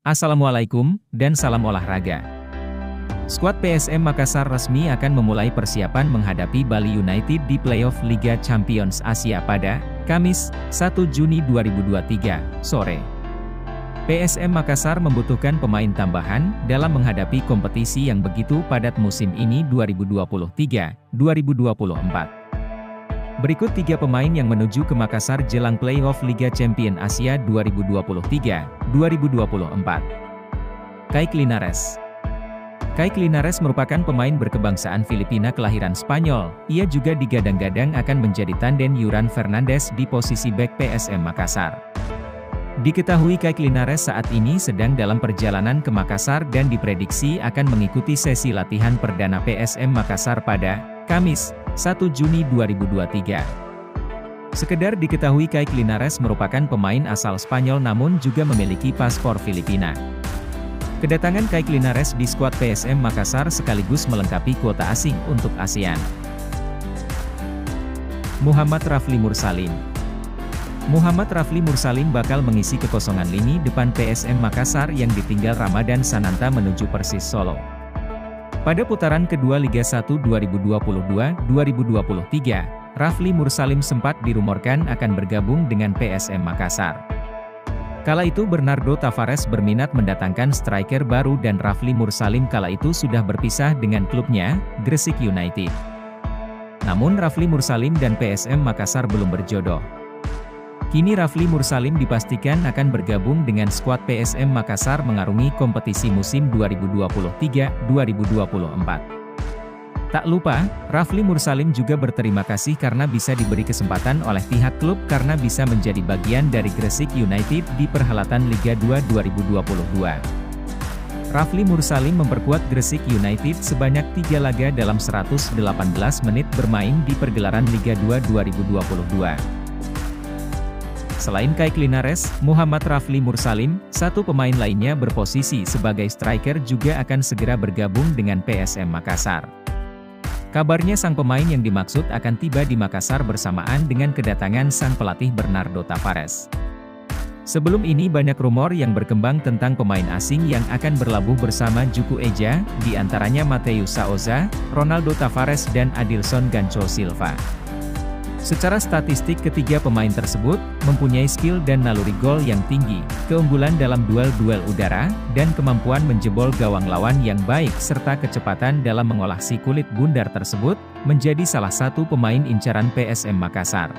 Assalamualaikum, dan salam olahraga. Skuad PSM Makassar resmi akan memulai persiapan menghadapi Bali United di playoff Liga Champions Asia pada Kamis, 1 Juni 2023, sore. PSM Makassar membutuhkan pemain tambahan dalam menghadapi kompetisi yang begitu padat musim ini 2023-2024. Berikut 3 pemain yang menuju ke Makassar jelang playoff Liga Champions Asia 2023-2024. Kaik Linares. Kaik Linares merupakan pemain berkebangsaan Filipina kelahiran Spanyol. Ia juga digadang-gadang akan menjadi tandem Yuran Fernandes di posisi bek PSM Makassar. Diketahui Kaik Linares saat ini sedang dalam perjalanan ke Makassar dan diprediksi akan mengikuti sesi latihan perdana PSM Makassar pada Kamis, 1 Juni 2023. Sekedar diketahui Kaik Linares merupakan pemain asal Spanyol namun juga memiliki paspor Filipina. Kedatangan Kaik Linares di skuad PSM Makassar sekaligus melengkapi kuota asing untuk ASEAN. Muhammad Rafli Mursalim. Muhammad Rafli Mursalim bakal mengisi kekosongan lini depan PSM Makassar yang ditinggal Ramadan Sananta menuju Persis Solo. Pada putaran kedua Liga 1 2022-2023, Rafli Mursalim sempat dirumorkan akan bergabung dengan PSM Makassar. Kala itu Bernardo Tavares berminat mendatangkan striker baru dan Rafli Mursalim kala itu sudah berpisah dengan klubnya, Gresik United. Namun Rafli Mursalim dan PSM Makassar belum berjodoh. Kini Rafli Mursalim dipastikan akan bergabung dengan skuad PSM Makassar mengarungi kompetisi musim 2023-2024. Tak lupa, Rafli Mursalim juga berterima kasih karena bisa diberi kesempatan oleh pihak klub karena bisa menjadi bagian dari Gresik United di perhelatan Liga 2 2022. Rafli Mursalim memperkuat Gresik United sebanyak 3 laga dalam 118 menit bermain di pergelaran Liga 2 2022. Selain Kaik Linares, Muhammad Rafli Mursalim, satu pemain lainnya berposisi sebagai striker juga akan segera bergabung dengan PSM Makassar. Kabarnya sang pemain yang dimaksud akan tiba di Makassar bersamaan dengan kedatangan sang pelatih Bernardo Tavares. Sebelum ini banyak rumor yang berkembang tentang pemain asing yang akan berlabuh bersama Juku Eja, di antaranya Mateus Saoza, Ronaldo Tavares dan Adilson Gancho Silva. Secara statistik ketiga pemain tersebut mempunyai skill dan naluri gol yang tinggi, keunggulan dalam duel-duel udara, dan kemampuan menjebol gawang lawan yang baik serta kecepatan dalam mengolah si kulit bundar tersebut, menjadi salah satu pemain incaran PSM Makassar.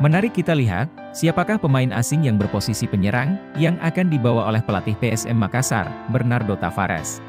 Mari kita lihat, siapakah pemain asing yang berposisi penyerang, yang akan dibawa oleh pelatih PSM Makassar, Bernardo Tavares.